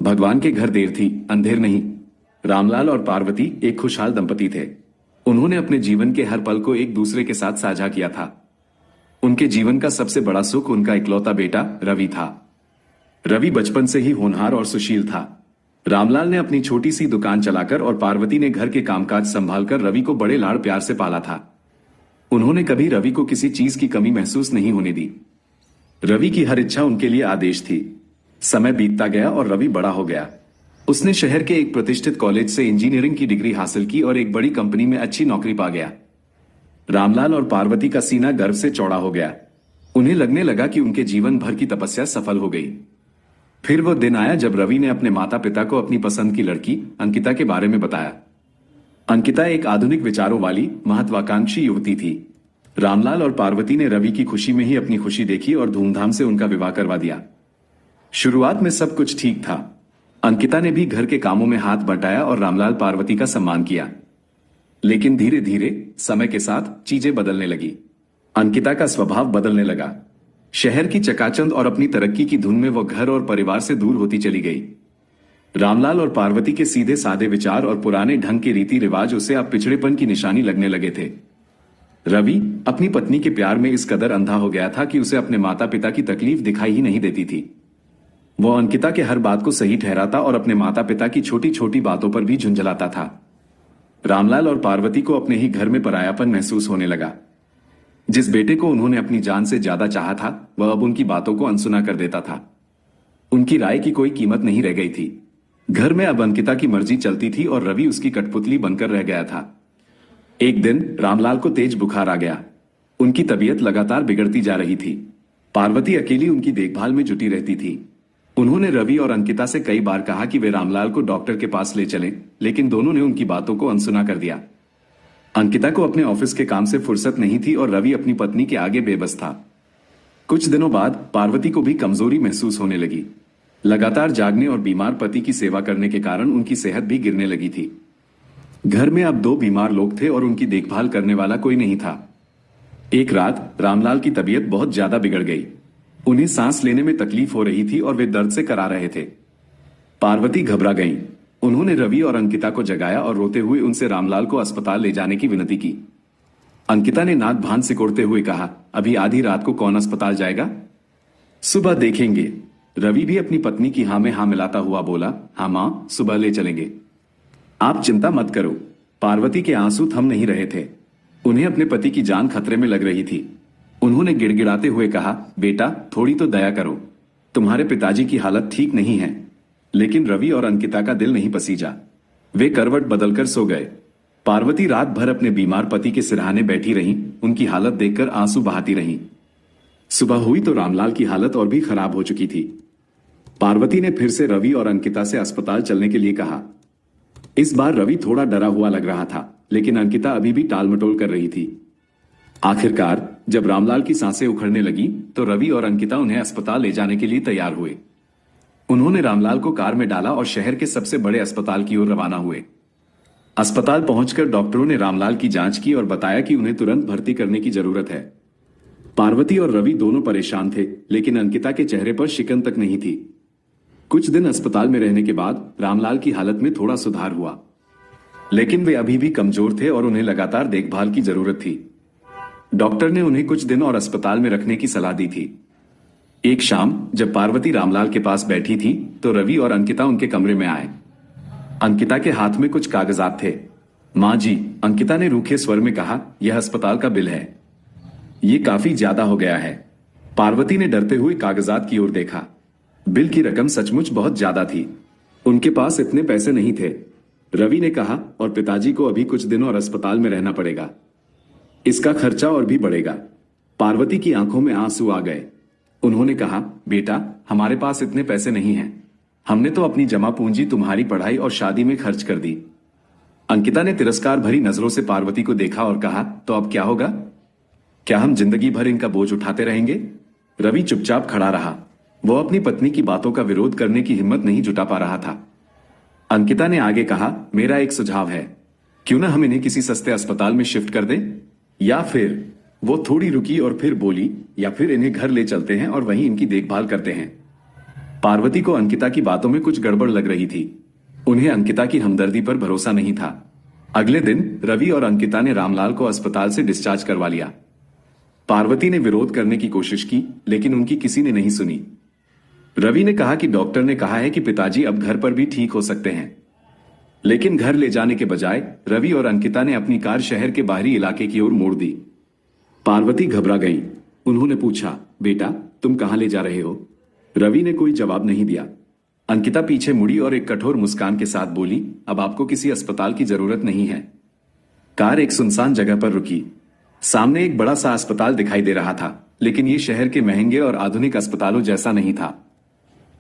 भगवान के घर देर थी, अंधेर नहीं। रामलाल और पार्वती एक खुशहाल दंपति थे। उन्होंने अपने जीवन के हर पल को एक दूसरे के साथ साझा किया था। उनके जीवन का सबसे बड़ा सुख उनका इकलौता बेटा रवि था। रवि बचपन से ही होनहार और सुशील था। रामलाल ने अपनी छोटी सी दुकान चलाकर और पार्वती ने घर के कामकाज संभालकर रवि को बड़े लाड़ प्यार से पाला था। उन्होंने कभी रवि को किसी चीज की कमी महसूस नहीं होने दी। रवि की हर इच्छा उनके लिए आदेश थी। समय बीतता गया और रवि बड़ा हो गया। उसने शहर के एक प्रतिष्ठित कॉलेज से इंजीनियरिंग की डिग्री हासिल की और एक बड़ी कंपनी में अच्छी नौकरी पा गया। रामलाल और पार्वती का सीना गर्व से चौड़ा हो गया। उन्हें लगने लगा कि उनके जीवन भर की तपस्या सफल हो गई। फिर वो दिन आया जब रवि ने अपने माता पिता को अपनी पसंद की लड़की अंकिता के बारे में बताया। अंकिता एक आधुनिक विचारों वाली महत्वाकांक्षी युवती थी। रामलाल और पार्वती ने रवि की खुशी में ही अपनी खुशी देखी और धूमधाम से उनका विवाह करवा दिया। शुरुआत में सब कुछ ठीक था। अंकिता ने भी घर के कामों में हाथ बटाया और रामलाल पार्वती का सम्मान किया। लेकिन धीरे धीरे समय के साथ चीजें बदलने लगी। अंकिता का स्वभाव बदलने लगा। शहर की चकाचौंध और अपनी तरक्की की धुन में वो घर और परिवार से दूर होती चली गई। रामलाल और पार्वती के सीधे साधे विचार और पुराने ढंग के रीति रिवाज उसे अब पिछड़ेपन की निशानी लगने लगे थे। रवि अपनी पत्नी के प्यार में इस कदर अंधा हो गया था कि उसे अपने माता पिता की तकलीफ दिखाई ही नहीं देती थी। वो अंकिता के हर बात को सही ठहराता और अपने माता पिता की छोटी छोटी बातों पर भी झुंझलाता था। रामलाल और पार्वती को अपने ही घर में परायापन महसूस होने लगा। जिस बेटे को उन्होंने अपनी जान से ज्यादा चाहा था, वह अब उनकी बातों को अनसुना कर देता था। उनकी राय की कोई कीमत नहीं रह गई थी। घर में अब अंकिता की मर्जी चलती थी और रवि उसकी कठपुतली बनकर रह गया था। एक दिन रामलाल को तेज बुखार आ गया। उनकी तबीयत लगातार बिगड़ती जा रही थी। पार्वती अकेली उनकी देखभाल में जुटी रहती थी। उन्होंने रवि और अंकिता से कई बार कहा कि वे रामलाल को डॉक्टर के पास ले चलें, लेकिन दोनों ने उनकी बातों को अनसुना कर दिया। अंकिता को अपने ऑफिस के काम से फुर्सत नहीं थी और रवि अपनी पत्नी के आगे बेबस था। कुछ दिनों बाद पार्वती को भी कमजोरी महसूस होने लगी। लगातार जागने और बीमार पति की सेवा करने के कारण उनकी सेहत भी गिरने लगी थी। घर में अब 2 बीमार लोग थे और उनकी देखभाल करने वाला कोई नहीं था। एक रात रामलाल की तबीयत बहुत ज्यादा बिगड़ गई। उन्हें सांस लेने में तकलीफ हो रही थी और वे दर्द से करा रहे थे। पार्वती घबरा गईं। उन्होंने रवि और अंकिता को जगाया और रोते हुए उनसे रामलाल को अस्पताल ले जाने की विनती की। अंकिता ने नाक भान सिकोड़ते हुए कहा, अभी आधी रात को कौन अस्पताल जाएगा? सुबह देखेंगे। रवि भी अपनी पत्नी की हाँ में हाँ मिलाता हुआ बोला, हाँ मां, सुबह ले चलेंगे। आप चिंता मत करो। पार्वती के आंसू थम नहीं रहे थे। उन्हें अपने पति की जान खतरे में लग रही थी। उन्होंने गिड़गिड़ाते हुए कहा, बेटा थोड़ी तो दया करो। तुम्हारे पिताजी की हालत ठीक नहीं है। लेकिन रवि और अंकिता का दिल नहीं पसीजा। वे करवट बदलकर सो गए। पार्वती रात भर अपने बीमार पति के सिरहाने बैठी रहीं, उनकी हालत देखकर आंसू बहाती रहीं। सुबह हुई तो रामलाल की हालत और भी खराब हो चुकी थी। पार्वती ने फिर से रवि और अंकिता से अस्पताल चलने के लिए कहा। इस बार रवि थोड़ा डरा हुआ लग रहा था, लेकिन अंकिता अभी भी टाल मटोल कर रही थी। आखिरकार जब रामलाल की सांसें उखड़ने लगी तो रवि और अंकिता उन्हें अस्पताल ले जाने के लिए तैयार हुए। उन्होंने रामलाल को कार में डाला और शहर के सबसे बड़े अस्पताल की ओर रवाना हुए। अस्पताल पहुंचकर डॉक्टरों ने रामलाल की जांच की और बताया कि उन्हें तुरंत भर्ती करने की जरूरत है। पार्वती और रवि दोनों परेशान थे, लेकिन अंकिता के चेहरे पर शिकन तक नहीं थी। कुछ दिन अस्पताल में रहने के बाद रामलाल की हालत में थोड़ा सुधार हुआ, लेकिन वे अभी भी कमजोर थे और उन्हें लगातार देखभाल की जरूरत थी। डॉक्टर ने उन्हें कुछ दिन और अस्पताल में रखने की सलाह दी थी। एक शाम जब पार्वती रामलाल के पास बैठी थी तो रवि और अंकिता उनके कमरे में आए। अंकिता के हाथ में कुछ कागजात थे। मां जी, अंकिता ने रूखे स्वर में कहा, यह अस्पताल का बिल है। ये काफी ज्यादा हो गया है। पार्वती ने डरते हुए कागजात की ओर देखा। बिल की रकम सचमुच बहुत ज्यादा थी। उनके पास इतने पैसे नहीं थे। रवि ने कहा, और पिताजी को अभी कुछ दिन और अस्पताल में रहना पड़ेगा। इसका खर्चा और भी बढ़ेगा। पार्वती की आंखों में आंसू आ गए। उन्होंने कहा, बेटा हमारे पास इतने पैसे नहीं हैं। हमने तो अपनी जमा पूंजी तुम्हारी पढ़ाई और शादी में खर्च कर दी। अंकिता ने तिरस्कार भरी नजरों से पार्वती को देखा और कहा, तो अब क्या होगा? क्या हम जिंदगी भर इनका बोझ उठाते रहेंगे? रवि चुपचाप खड़ा रहा। वो अपनी पत्नी की बातों का विरोध करने की हिम्मत नहीं जुटा पा रहा था। अंकिता ने आगे कहा, मेरा एक सुझाव है। क्यों ना हम इन्हें किसी सस्ते अस्पताल में शिफ्ट कर दें? या फिर वो थोड़ी रुकी और फिर बोली, या फिर इन्हें घर ले चलते हैं और वहीं इनकी देखभाल करते हैं। पार्वती को अंकिता की बातों में कुछ गड़बड़ लग रही थी। उन्हें अंकिता की हमदर्दी पर भरोसा नहीं था। अगले दिन रवि और अंकिता ने रामलाल को अस्पताल से डिस्चार्ज करवा लिया। पार्वती ने विरोध करने की कोशिश की, लेकिन उनकी किसी ने नहीं सुनी। रवि ने कहा कि डॉक्टर ने कहा है कि पिताजी अब घर पर भी ठीक हो सकते हैं। लेकिन घर ले जाने के बजाय रवि और अंकिता ने अपनी कार शहर के बाहरी इलाके की ओर मोड़ दी। पार्वती घबरा गई। उन्होंने पूछा, बेटा तुम कहां ले जा रहे हो? रवि ने कोई जवाब नहीं दिया। अंकिता पीछे मुड़ी और एक कठोर मुस्कान के साथ बोली, अब आपको किसी अस्पताल की जरूरत नहीं है। कार एक सुनसान जगह पर रुकी। सामने एक बड़ा सा अस्पताल दिखाई दे रहा था, लेकिन ये शहर के महंगे और आधुनिक अस्पतालों जैसा नहीं था।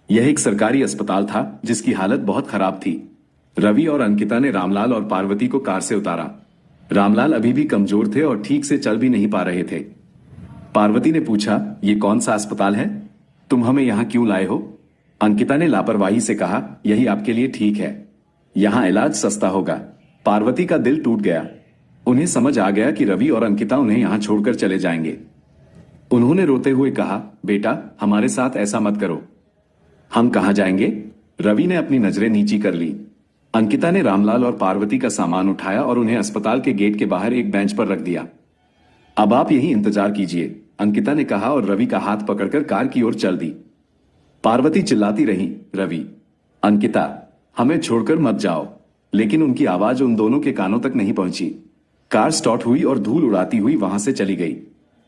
यह एक सरकारी अस्पताल था जिसकी हालत बहुत खराब थी। रवि और अंकिता ने रामलाल और पार्वती को कार से उतारा। रामलाल अभी भी कमजोर थे और ठीक से चल भी नहीं पा रहे थे। पार्वती ने पूछा, ये कौन सा अस्पताल है? तुम हमें यहाँ क्यों लाए हो? अंकिता ने लापरवाही से कहा, यही आपके लिए ठीक है। यहाँ इलाज सस्ता होगा। पार्वती का दिल टूट गया। उन्हें समझ आ गया कि रवि और अंकिता उन्हें यहाँ छोड़कर चले जाएंगे। उन्होंने रोते हुए कहा, बेटा हमारे साथ ऐसा मत करो। हम कहाँ जाएंगे? रवि ने अपनी नजरें नीची कर ली। अंकिता ने रामलाल और पार्वती का सामान उठाया और उन्हें अस्पताल के गेट के बाहर एक बेंच पर रख दिया। अब आप यही इंतजार कीजिए, अंकिता ने कहा और रवि का हाथ पकड़कर कार की ओर चल दी। पार्वती चिल्लाती रही, रवि, अंकिता, हमें छोड़कर मत जाओ। लेकिन उनकी आवाज उन दोनों के कानों तक नहीं पहुंची। कार स्टार्ट हुई और धूल उड़ाती हुई वहां से चली गई।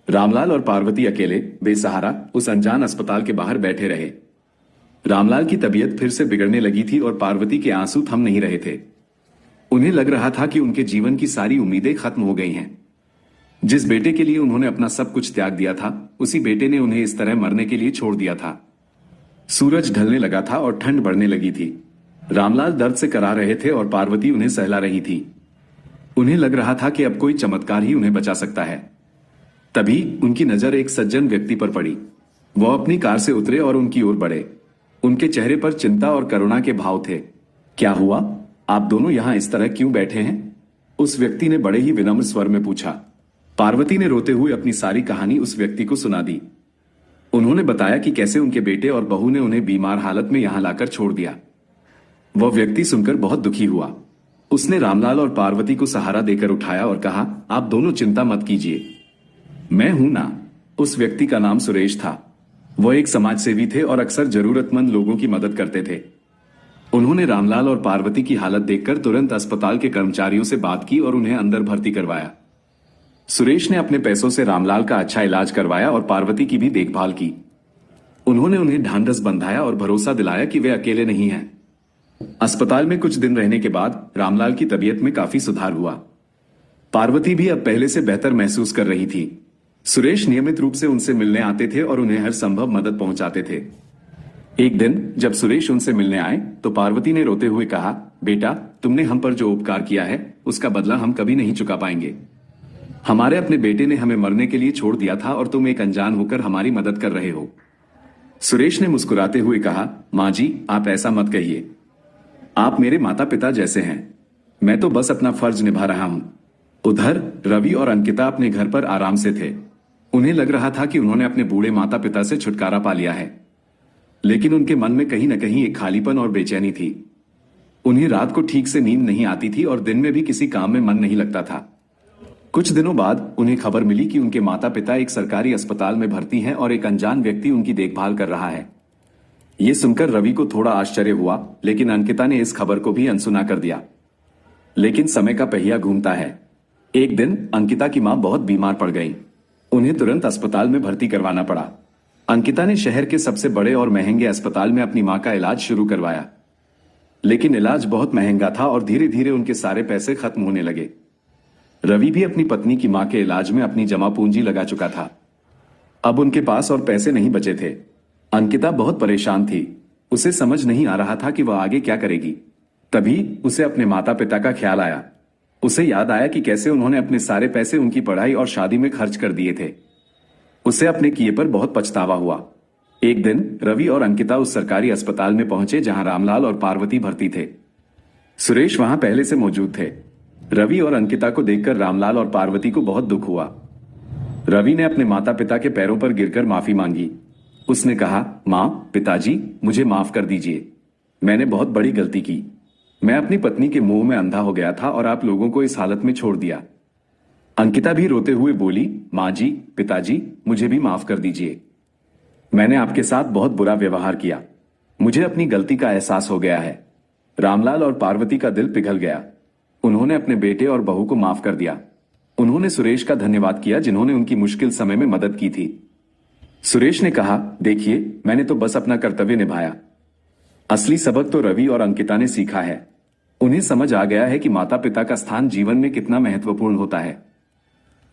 रामलाल और पार्वती अकेले बेसहारा उस अनजान अस्पताल के बाहर बैठे रहे। रामलाल की तबीयत फिर से बिगड़ने लगी थी और पार्वती के आंसू थम नहीं रहे थे। उन्हें लग रहा था कि उनके जीवन की सारी उम्मीदें खत्म हो गई हैं। जिस बेटे के लिए उन्होंने अपना सब कुछ त्याग दिया था, उसी बेटे ने उन्हें इस तरह मरने के लिए छोड़ दिया था। सूरज ढलने लगा था और ठंड बढ़ने लगी थी। रामलाल दर्द से करा रहे थे और पार्वती उन्हें सहला रही थी। उन्हें लग रहा था कि अब कोई चमत्कार ही उन्हें बचा सकता है। तभी उनकी नजर एक सज्जन व्यक्ति पर पड़ी। वह अपनी कार से उतरे और उनकी ओर बढ़े। उनके चेहरे पर चिंता और करुणा के भाव थे। क्या हुआ? आप दोनों यहां इस तरह क्यों बैठे हैं? उस व्यक्ति ने बड़े ही विनम्र स्वर में पूछा। पार्वती ने रोते हुए अपनी सारी कहानी उस व्यक्ति को सुना दी। उन्होंने बताया कि कैसे उनके बेटे और बहू ने उन्हें बीमार हालत में यहां लाकर छोड़ दिया। वह व्यक्ति सुनकर बहुत दुखी हुआ। उसने रामलाल और पार्वती को सहारा देकर उठाया और कहा, आप दोनों चिंता मत कीजिए, मैं हूं ना। उस व्यक्ति का नाम सुरेश था। वह एक समाजसेवी थे और अक्सर जरूरतमंद लोगों की मदद करते थे। उन्होंने रामलाल और पार्वती की हालत देखकर तुरंत अस्पताल के कर्मचारियों से बात की और उन्हें अंदर भर्ती करवाया। सुरेश ने अपने पैसों से रामलाल का अच्छा इलाज करवाया और पार्वती की भी देखभाल की। उन्होंने उन्हें ढांढस बंधाया और भरोसा दिलाया कि वे अकेले नहीं हैं। अस्पताल में कुछ दिन रहने के बाद रामलाल की तबीयत में काफी सुधार हुआ। पार्वती भी अब पहले से बेहतर महसूस कर रही थी। सुरेश नियमित रूप से उनसे मिलने आते थे और उन्हें हर संभव मदद पहुंचाते थे। एक दिन जब सुरेश उनसे मिलने आए तो पार्वती ने रोते हुए कहा, बेटा तुमने हम पर जो उपकार किया है उसका बदला हम कभी नहीं चुका पाएंगे। हमारे अपने बेटे ने हमें मरने के लिए छोड़ दिया था और तुम एक अनजान होकर हमारी मदद कर रहे हो। सुरेश ने मुस्कुराते हुए कहा, माँ जी आप ऐसा मत कहिए, आप मेरे माता पिता जैसे हैं। मैं तो बस अपना फर्ज निभा रहा हूं। उधर रवि और अंकिता अपने घर पर आराम से थे। उन्हें लग रहा था कि उन्होंने अपने बूढ़े माता पिता से छुटकारा पा लिया है, लेकिन उनके मन में कहीं न कहीं एक खालीपन और बेचैनी थी। उन्हें रात को ठीक से नींद नहीं आती थी और दिन में भी किसी काम में मन नहीं लगता था। कुछ दिनों बाद उन्हें खबर मिली कि उनके माता पिता एक सरकारी अस्पताल में भर्ती हैं और एक अनजान व्यक्ति उनकी देखभाल कर रहा है। ये सुनकर रवि को थोड़ा आश्चर्य हुआ, लेकिन अंकिता ने इस खबर को भी अनसुना कर दिया। लेकिन समय का पहिया घूमता है। एक दिन अंकिता की मां बहुत बीमार पड़ गई। उन्हें तुरंत अस्पताल में भर्ती करवाना पड़ा। अंकिता ने शहर के सबसे बड़े और महंगे अस्पताल में अपनी मां का इलाज शुरू करवाया, लेकिन इलाज बहुत महंगा था और धीरे धीरे उनके सारे पैसे खत्म होने लगे। रवि भी अपनी पत्नी की मां के इलाज में अपनी जमा पूंजी लगा चुका था। अब उनके पास और पैसे नहीं बचे थे। अंकिता बहुत परेशान थी। उसे समझ नहीं आ रहा था कि वह आगे क्या करेगी। तभी उसे अपने माता पिता का ख्याल आया। उसे याद आया कि कैसे उन्होंने अपने सारे पैसे उनकी पढ़ाई और शादी में खर्च कर दिए थे। उसे अपने किए पर बहुत पछतावा हुआ। एक दिन रवि और अंकिता उस सरकारी अस्पताल में पहुंचे जहां रामलाल और पार्वती भर्ती थे। सुरेश वहां पहले से मौजूद थे। रवि और अंकिता को देखकर रामलाल और पार्वती को बहुत दुख हुआ। रवि ने अपने माता पिता के पैरों पर गिरकर माफी मांगी। उसने कहा, माँ, पिताजी, मुझे माफ कर दीजिए। मैंने बहुत बड़ी गलती की। मैं अपनी पत्नी के मोह में अंधा हो गया था और आप लोगों को इस हालत में छोड़ दिया। अंकिता भी रोते हुए बोली, माँ जी, पिताजी, मुझे भी माफ कर दीजिए। मैंने आपके साथ बहुत बुरा व्यवहार किया। मुझे अपनी गलती का एहसास हो गया है। रामलाल और पार्वती का दिल पिघल गया। उन्होंने अपने बेटे और बहू को माफ कर दिया। उन्होंने सुरेश का धन्यवाद किया जिन्होंने उनकी मुश्किल समय में मदद की थी। सुरेश ने कहा, देखिए, मैंने तो बस अपना कर्तव्य निभाया। असली सबक तो रवि और अंकिता ने सीखा है। उन्हें समझ आ गया है कि माता पिता का स्थान जीवन में कितना महत्वपूर्ण होता है।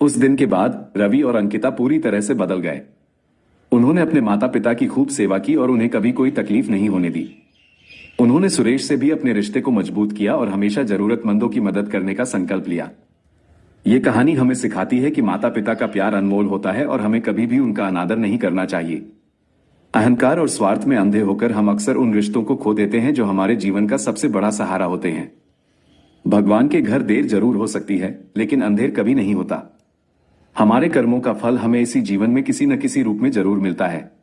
उस दिन के बाद रवि और अंकिता पूरी तरह से बदल गए। उन्होंने अपने माता पिता की खूब सेवा की और उन्हें कभी कोई तकलीफ नहीं होने दी। उन्होंने सुरेश से भी अपने रिश्ते को मजबूत किया और हमेशा जरूरतमंदों की मदद करने का संकल्प लिया। ये कहानी हमें सिखाती है कि माता पिता का प्यार अनमोल होता है और हमें कभी भी उनका अनादर नहीं करना चाहिए। अहंकार और स्वार्थ में अंधे होकर हम अक्सर उन रिश्तों को खो देते हैं जो हमारे जीवन का सबसे बड़ा सहारा होते हैं। भगवान के घर देर जरूर हो सकती है, लेकिन अंधेर कभी नहीं होता। हमारे कर्मों का फल हमें इसी जीवन में किसी न किसी रूप में जरूर मिलता है।